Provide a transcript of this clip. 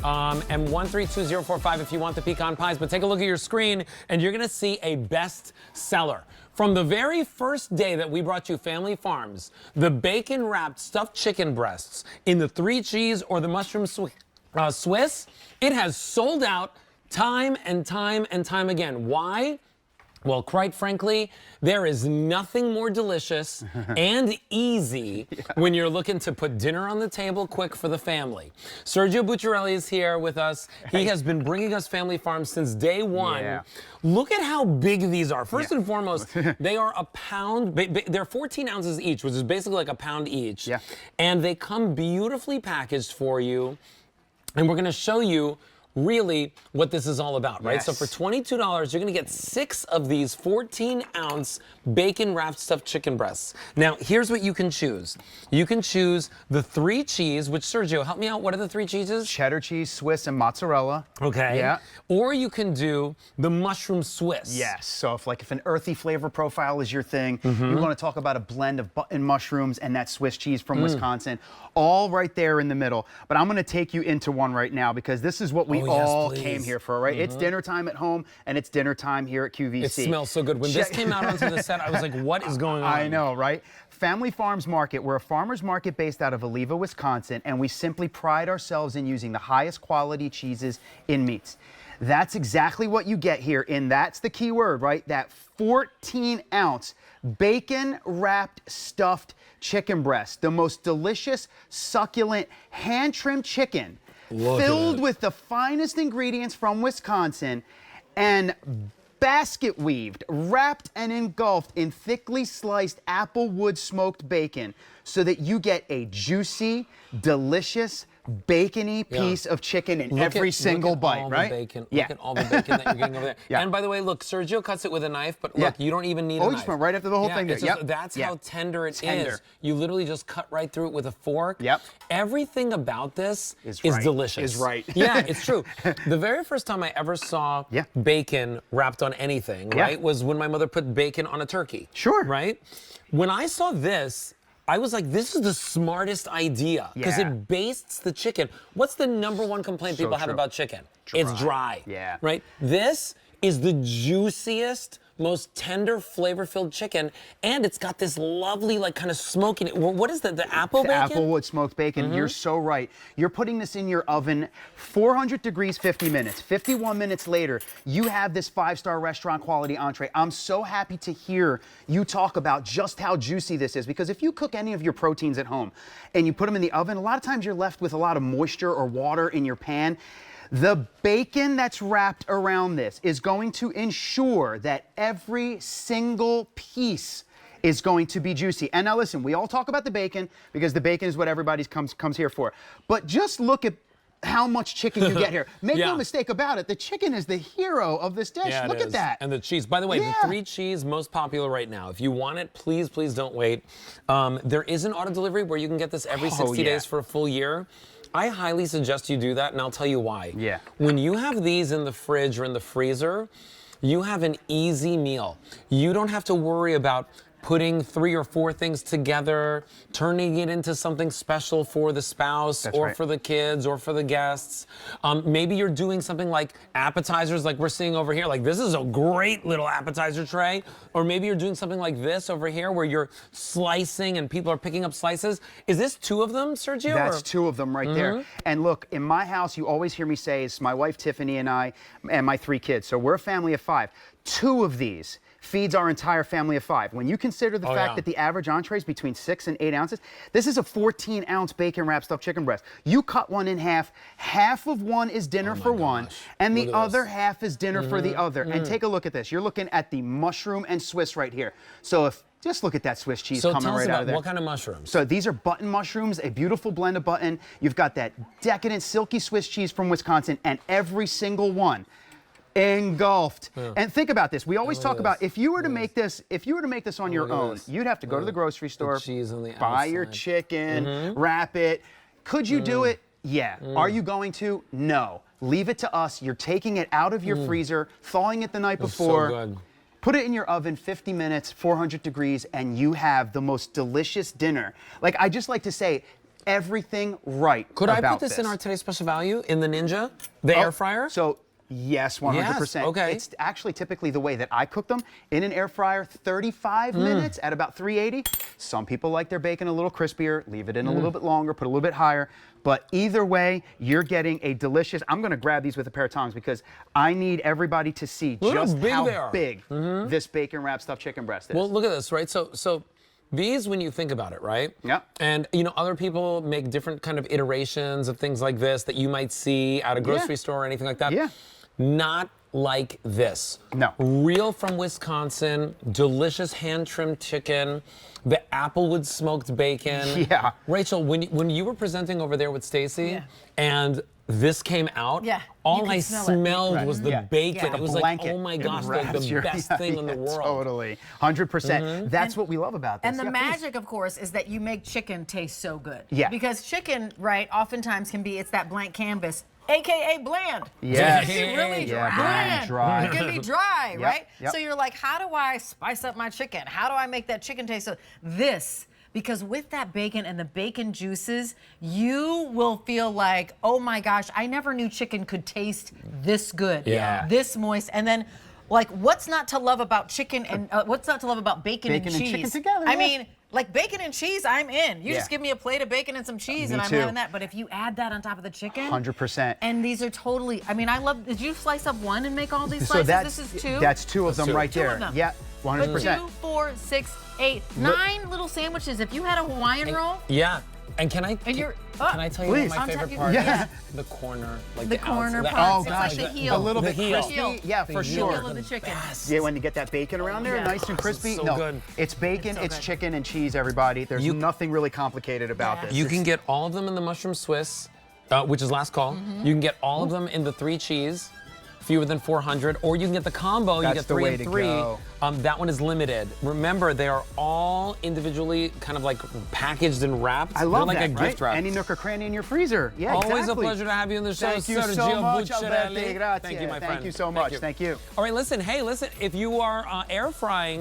and 132045 if you want the pecan pies. But take a look at your screen, and you're going to see a best seller. From the very first day that we brought you Family Farms, the bacon-wrapped stuffed chicken breasts in the 3 cheese or the mushroom Swiss, it has sold out time and time and time again. Why? Well, quite frankly, there is nothing more delicious and easy when you're looking to put dinner on the table quick for the family. Sergio Bucciarelli is here with us. He has been bringing us Family Farms since day one. Yeah. Look at how big these are. First and foremost, they are a pound. They're 14 ounces each, which is basically like a pound each. Yeah. And they come beautifully packaged for you. And we're going to show you really what this is all about, right? Yes. So for $22, you're gonna get 6 of these 14-ounce bacon-wrapped stuffed chicken breasts. Now, here's what you can choose. You can choose the 3 cheese, which, Sergio, help me out. What are the 3 cheeses? Cheddar cheese, Swiss, and mozzarella. Okay. Yeah. Or you can do the mushroom Swiss. Yes. So if an earthy flavor profile is your thing, you want to talk about a blend of button mushrooms and that Swiss cheese from Wisconsin, all right there in the middle. But I'm going to take you into one right now because this is what we all came here for, right? It's dinner time at home and it's dinner time here at QVC. It smells so good. When this came out onto the set, I was like, what is going on? I know, right? Family Farms Market. We're a farmer's market based out of Oliva, Wisconsin, and we simply pride ourselves in using the highest quality cheeses in meats. That's exactly what you get here, and that's the key word, right? That 14-ounce bacon-wrapped stuffed chicken breast, the most delicious, succulent, hand-trimmed chicken, filled with the finest ingredients from Wisconsin and basket weaved, wrapped and engulfed in thickly sliced applewood smoked bacon so that you get a juicy, delicious, bacony piece of chicken in every single bite, right? Look at all the bacon that you're getting over there. And by the way, look, Sergio cuts it with a knife, but look, you don't even need a knife. Oh, you just went right after the whole thing there. That's how tender it is. You literally just cut right through it with a fork. Everything about this is delicious. Yeah, it's true. The very first time I ever saw bacon wrapped on anything, right, was when my mother put bacon on a turkey. Sure. Right? When I saw this, I was like, this is the smartest idea because it bastes the chicken. What's the #1 complaint people have about chicken? It's dry. Yeah. Right? This is the juiciest, most tender, flavor-filled chicken, and it's got this lovely, like, kind of smoking. What is that? The apple bacon? Applewood smoked bacon. You're so right. You're putting this in your oven, 400 degrees, 50 minutes. 51 minutes later, you have this 5-star restaurant quality entree. I'm so happy to hear you talk about just how juicy this is, because if you cook any of your proteins at home and you put them in the oven, a lot of times you're left with a lot of moisture or water in your pan. The bacon that's wrapped around this is going to ensure that every single piece is going to be juicy. And now listen, we all talk about the bacon because the bacon is what everybody comes here for. But just look at how much chicken you get here. Make no mistake about it, the chicken is the hero of this dish. Look at that. And the cheese. By the way, the 3 cheese, most popular right now. If you want it, please, please don't wait. There is an auto delivery where you can get this every 60 days for a full year. I highly suggest you do that, and I'll tell you why. When you have these in the fridge or in the freezer, you have an easy meal. You don't have to worry about putting 3 or 4 things together, turning it into something special for the spouse or for the kids or for the guests. Maybe you're doing something like appetizers like we're seeing over here. Like, this is a great little appetizer tray. Or maybe you're doing something like this over here where you're slicing and people are picking up slices. Is this 2 of them, Sergio? That's 2 of them right there. And look, in my house, you always hear me say, it's my wife Tiffany and I and my 3 kids. So we're a family of 5. 2 of these feeds our entire family of 5. When you consider the fact that the average entree is between 6 and 8 ounces, this is a 14-ounce bacon-wrapped stuffed chicken breast. You cut one in half. Half of one is dinner for one, and the other half is dinner for the other. And take a look at this. You're looking at the mushroom and Swiss right here. So just look at that Swiss cheese coming right out of there. What kind of mushrooms? So these are button mushrooms, a beautiful blend of button. You've got that decadent, silky Swiss cheese from Wisconsin, and every single one engulfed. And think about this. We always talk about if you were to make this, on your own, you'd have to go to the grocery store, buy your chicken, wrap it. Could you do it? Yeah. Are you going to? No. Leave it to us. You're taking it out of your freezer, thawing it the night before. Put it in your oven, 50 minutes, 400 degrees, and you have the most delicious dinner. Like, I just like to say, everything right Could I about put this in our today's special value in the Ninja, the air fryer? So yes, 100%. Yes, okay. It's actually typically the way that I cook them in an air fryer, 35 minutes at about 380. Some people like their bacon a little crispier, leave it in a little bit longer, put a little bit higher. But either way, you're getting a delicious, I'm gonna grab these with a pair of tongs because I need everybody to see just how big this bacon wrapped stuffed chicken breast is. Well, look at this, right? So these, when you think about it, right? Yeah. And you know, other people make different kind of iterations of things like this that you might see at a grocery store or anything like that. Yeah. Not like this. No. Real from Wisconsin, delicious hand-trimmed chicken, the applewood smoked bacon. Yeah. Rachel, when you were presenting over there with Stacy and this came out, Yeah, all you I could smell smelled was the bacon. Like it a was blanket. like, oh my It gosh, like wraps the your- best thing in the world. Totally, 100%. That's what we love about this. And the Yeah, please. magic, of course, is that you make chicken taste so good. Yeah. Because chicken, right, oftentimes can be, it's that blank canvas, AKA bland. Yes. It can be really Yeah, bland. dry. It can be dry, Yep, right? yep. So you're like, how do I spice up my chicken? How do I make that chicken taste so? This. Because with that bacon and the bacon juices, you will feel like, oh my gosh, I never knew chicken could taste this good, Yeah. this moist. And then, like, what's not to love about chicken and what's not to love about bacon and Bacon and cheese? chicken together, I yeah. mean, like bacon and cheese, I'm in. You Yeah. just give me a plate of bacon and some cheese, Me and I'm too. having that. But if you add that on top of the chicken, 100%. And these are totally. I mean, I love. Did you slice up one and make all these So slices? This is two. That's two of them two. right Two there. of them. Yeah, But 100%. 2, 4, 6, 8, 9 little sandwiches. If you had a Hawaiian roll, Yeah. And can I And you're- can I tell you please. what my On top favorite you- part Yeah. is? The corner, like The the corner outside, part. Oh It's gosh, like the heel. a little bit The heel. crispy. Yeah, for The sure. heel of the chicken. Yeah, when you get that bacon around there, Yeah. nice and crispy. so no, good. it's bacon, so it's good. chicken and cheese, everybody. There's nothing really complicated about Yeah. this. You It's- can get all of them in the mushroom Swiss, which is last call. Mm-hmm. You can get all of them in the 3 cheese, fewer than 400, or you can get the combo. You That's get the 3 way and to 3. go. That one is limited. Remember, they are all individually kind of like packaged and wrapped. I love They're like that, a right? gift wrap. Any nook or cranny in your freezer. Yeah, Always exactly. a pleasure to have you on the show, Thank you so Sergio much, Bucciarelli. Alberti. Grazie. Thank you, my friend. Thank you so much. Thank you. All right, listen. Hey, listen. If you are air frying